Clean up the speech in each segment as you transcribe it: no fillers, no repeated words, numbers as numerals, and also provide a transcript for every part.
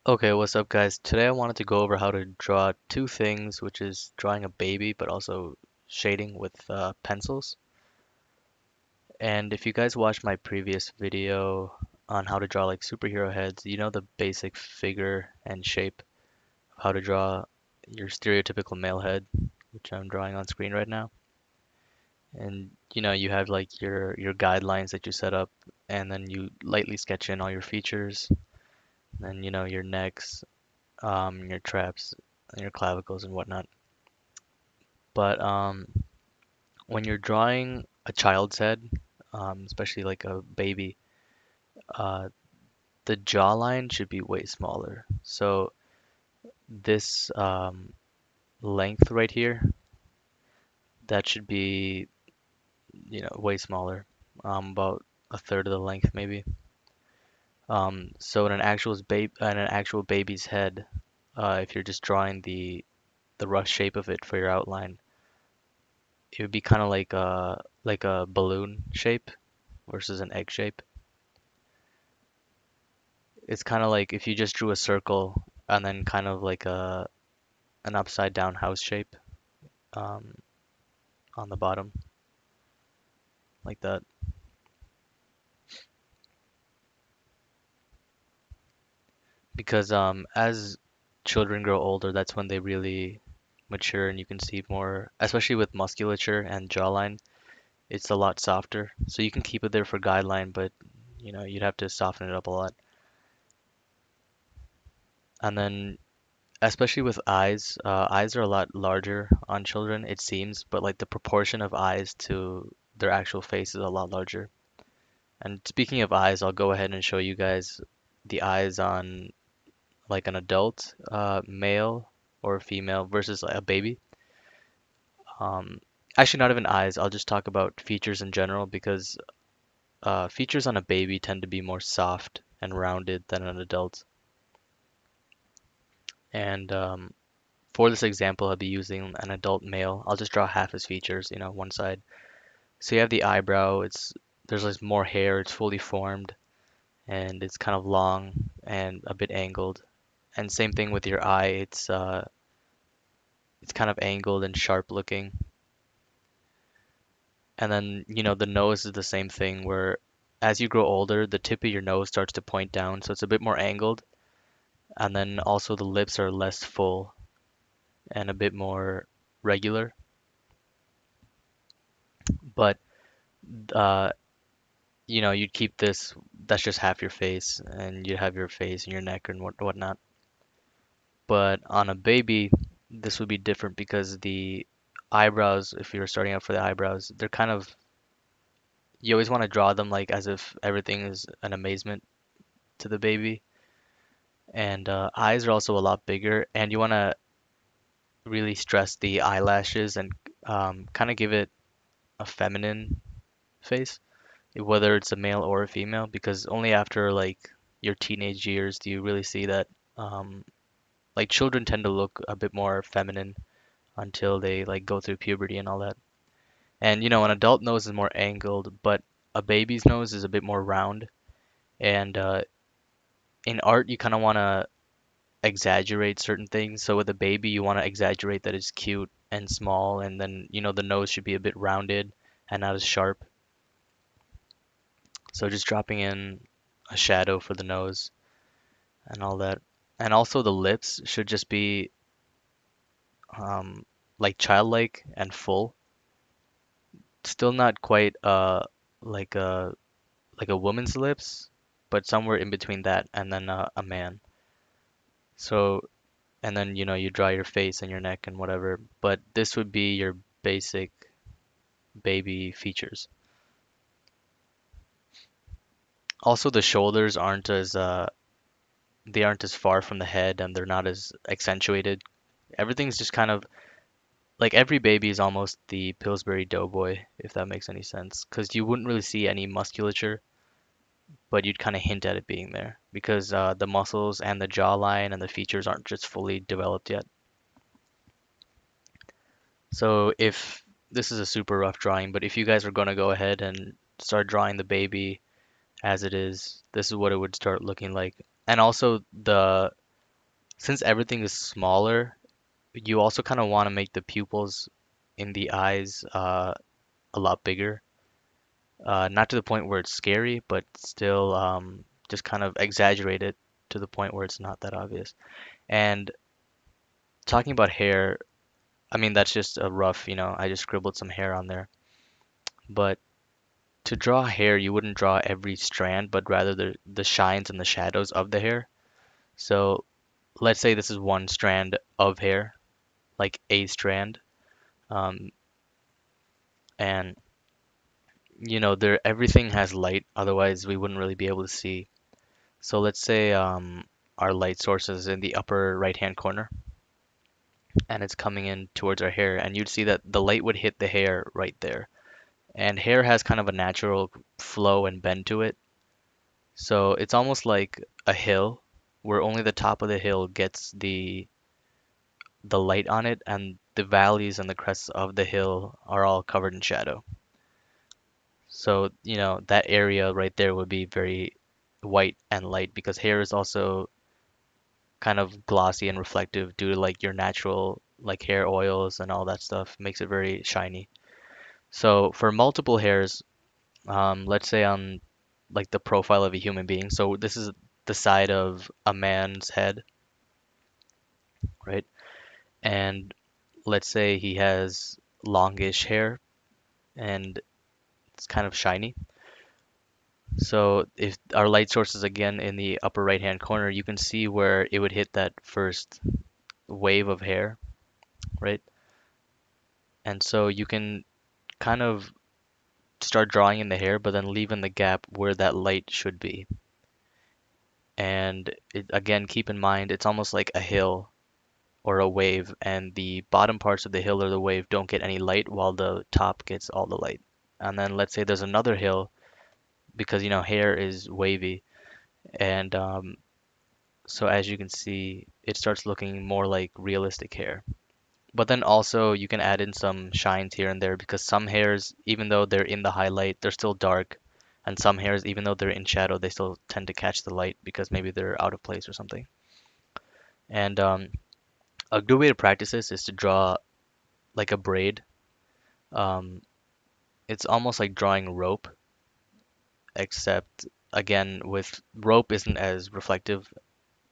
Okay, what's up, guys? Today I wanted to go over how to draw two things, which is drawing a baby, but also shading with pencils. And if you guys watched my previous video on how to draw like superhero heads, you know the basic figure and shape of how to draw your stereotypical male head, which I'm drawing on screen right now. And you have like your guidelines that you set up, and then you lightly sketch in all your features, and your necks, your traps, and your clavicles and whatnot. But when you're drawing a child's head, especially like a baby, uh, the jawline should be way smaller. So this length right here, that should be, way smaller, about a third of the length maybe. So in an actual baby's head, if you're just drawing the rough shape of it for your outline, it would be kind of like a balloon shape versus an egg shape. It's kind of like if you just drew a circle and then kind of like an upside down house shape um, on the bottom, like that. Because as children grow older, that's when they really mature and you can see more, especially with musculature and jawline, it's a lot softer. So you can keep it there for guideline, but you'd have to soften it up a lot. And then especially with eyes, eyes are a lot larger on children, it seems, but like the proportion of eyes to their actual face is a lot larger. And speaking of eyes, I'll go ahead and show you guys the eyes on like an adult male or female versus a baby. Um, Actually, not even eyes. I'll just talk about features in general because features on a baby tend to be more soft and rounded than an adult. And for this example, I'll be using an adult male. I'll just draw half his features, one side. So you have the eyebrow. There's like more hair. It's fully formed and it's kind of long and a bit angled. And same thing with your eye. It's kind of angled and sharp looking. And then, the nose is the same thing where as you grow older, the tip of your nose starts to point down, so it's a bit more angled. And then also the lips are less full and a bit more regular. But uh, you'd keep this, that's just half your face, and you'd have your face and your neck and whatnot. But on a baby, this would be different because the eyebrows, if you're starting out for the eyebrows, they're kind of, you always want to draw them like as if everything is an amazement to the baby. And eyes are also a lot bigger, and you want to really stress the eyelashes and kind of give it a feminine face, whether it's a male or a female, because only after like your teenage years do you really see that um, like children tend to look a bit more feminine until they like go through puberty and all that. And an adult nose is more angled, but a baby's nose is a bit more round. And in art, you kind of want to exaggerate certain things. So with a baby, you want to exaggerate that it's cute and small, and then the nose should be a bit rounded and not as sharp. So just dropping in a shadow for the nose and all that. And also the lips should just be like childlike and full. Still not quite like a like a woman's lips, but somewhere in between that and then a man. So and then you draw your face and your neck and whatever, but this would be your basic baby features. Also, the shoulders aren't as far from the head and they're not as accentuated. Everything's just kind of like every baby is almost the Pillsbury Doughboy, if that makes any sense, because you wouldn't really see any musculature, but you'd kind of hint at it being there because the muscles and the jawline and the features aren't just fully developed yet. So if this is a super rough drawing, but if you guys are going to go ahead and start drawing the baby as it is, this is what it would start looking like. And also since everything is smaller, you also kind of want to make the pupils in the eyes a lot bigger. Not to the point where it's scary, but still just kind of exaggerate it to the point where it's not that obvious. And talking about hair, I mean, that's just a rough, I just scribbled some hair on there. But to draw hair, you wouldn't draw every strand, but rather the shines and the shadows of the hair. So let's say this is one strand of hair, like a strand. Um, and there everything has light, otherwise we wouldn't really be able to see. So let's say our light source is in the upper right hand corner and it's coming in towards our hair, and you'd see that the light would hit the hair right there. And hair has kind of a natural flow and bend to it. So it's almost like a hill where only the top of the hill gets the light on it, and the valleys and the crests of the hill are all covered in shadow. So, that area right there would be very white and light because hair is also kind of glossy and reflective due to like your natural like hair oils and all that stuff makes it very shiny. So for multiple hairs, let's say on like the profile of a human being. So this is the side of a man's head, right? And let's say he has longish hair and it's kind of shiny. So if our light source is again in the upper right hand corner, you can see where it would hit that first wave of hair, right? And so you can kind of start drawing in the hair, but then leave in the gap where that light should be. And again, keep in mind, it's almost like a hill or a wave, and the bottom parts of the hill or the wave don't get any light while the top gets all the light. And then let's say there's another hill because hair is wavy, and so as you can see, it starts looking more like realistic hair. But then also you can add in some shines here and there because some hairs, even though they're in the highlight, they're still dark. And some hairs, even though they're in shadow, they still tend to catch the light because maybe they're out of place or something. And a good way to practice this is to draw like a braid. Um, it's almost like drawing rope, except again, with rope isn't as reflective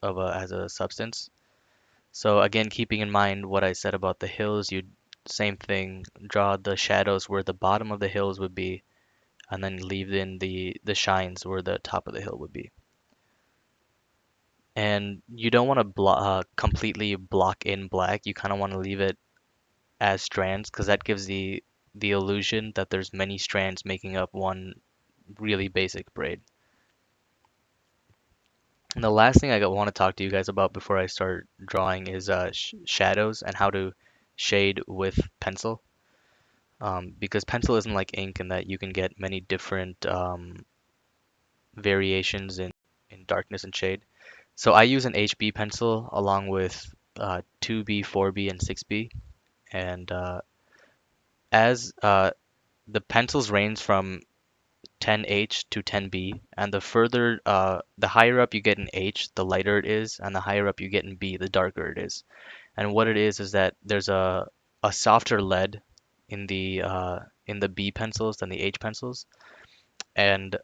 as a substance. So again, keeping in mind what I said about the hills, you same thing, draw the shadows where the bottom of the hills would be, and then leave in the shines where the top of the hill would be. And you don't want to completely block in black. You kind of want to leave it as strands because that gives the illusion that there's many strands making up one really basic braid. And the last thing I want to talk to you guys about before I start drawing is shadows and how to shade with pencil. Because pencil isn't like ink in that you can get many different variations in darkness and shade. So I use an HB pencil along with 2B, 4B, and 6B. And as the pencils range from 10H to 10B, and the higher up you get in H, the lighter it is, and the higher up you get in B, the darker it is. And what it is that there's a softer lead in the B pencils than the H pencils, and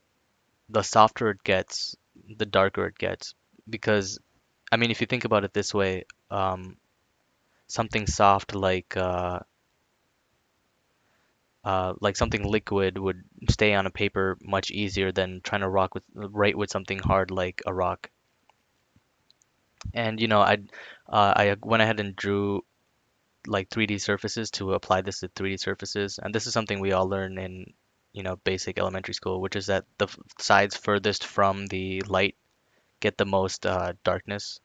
the softer it gets, the darker it gets. Because I mean, if you think about it this way, something soft like something liquid would stay on a paper much easier than trying to write with something hard like a rock. And I went ahead and drew like 3D surfaces to apply this to 3D surfaces, and this is something we all learn in basic elementary school, which is that the sides furthest from the light get the most darkness.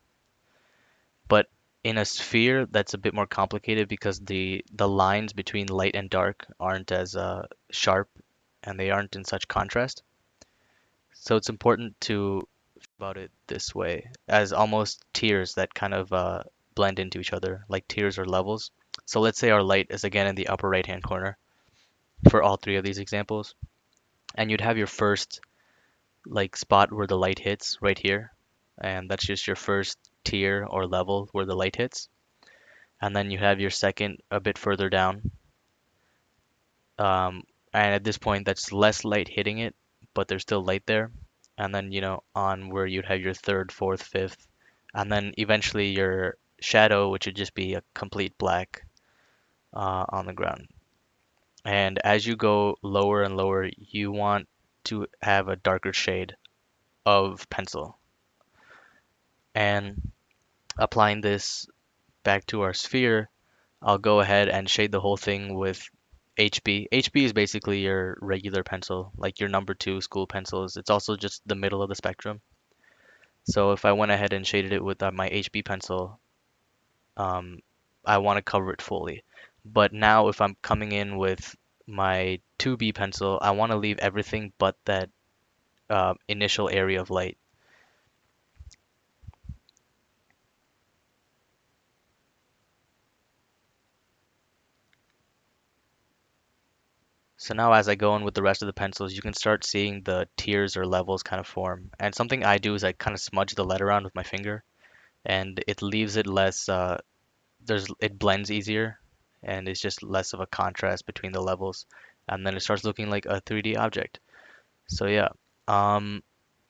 But in a sphere, that's a bit more complicated because the lines between light and dark aren't as sharp and they aren't in such contrast. So it's important to think about it this way, as almost tiers that kind of blend into each other, like tiers or levels. So let's say our light is again in the upper right hand corner for all three of these examples, and you'd have your first like spot where the light hits right here, and that's just your first tier or level where the light hits, and then you have your second a bit further down. Um, and at this point, that's less light hitting it, but there's still light there. And then, on where you'd have your third, fourth, fifth, and then eventually your shadow, which would just be a complete black on the ground. And as you go lower and lower, you want to have a darker shade of pencil. And applying this back to our sphere, I'll go ahead and shade the whole thing with HB. HB is basically your regular pencil, like your number two school pencils. It's also just the middle of the spectrum. So if I went ahead and shaded it with my HB pencil, um, I want to cover it fully. But now if I'm coming in with my 2B pencil, I want to leave everything but that initial area of light. So now as I go in with the rest of the pencils, you can start seeing the tiers or levels kind of form. And something I do is I kind of smudge the lead around with my finger, and it leaves it less, it blends easier, and it's just less of a contrast between the levels. And then it starts looking like a 3D object. So yeah, um,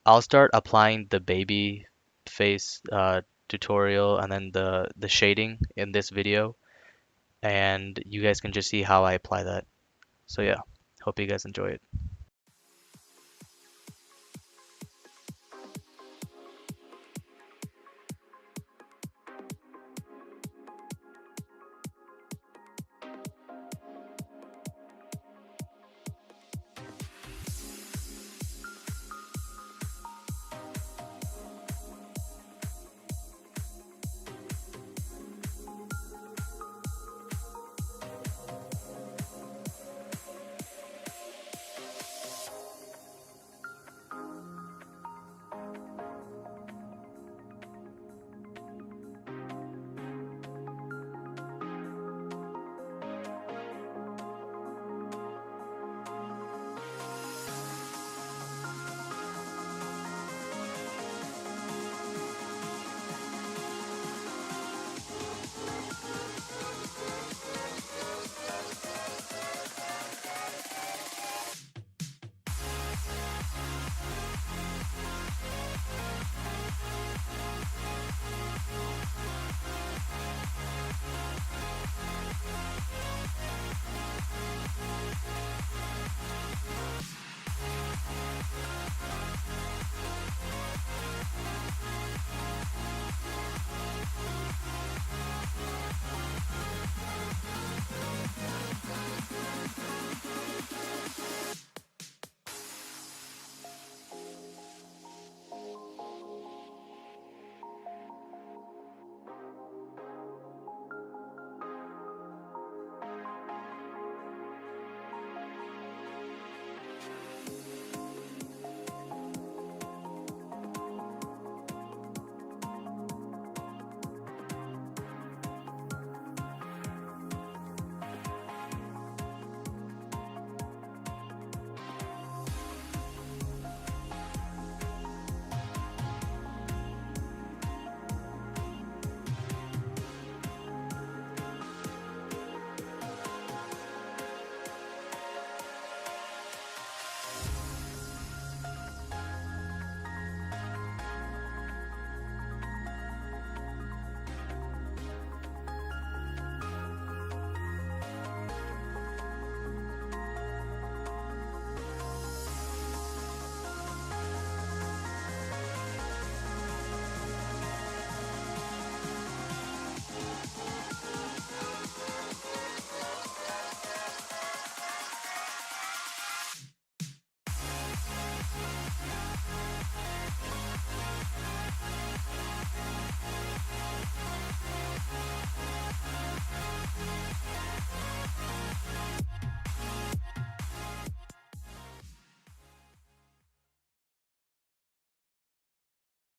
I'll start applying the baby face tutorial and then the shading in this video, and you guys can just see how I apply that. So yeah, hope you guys enjoy it.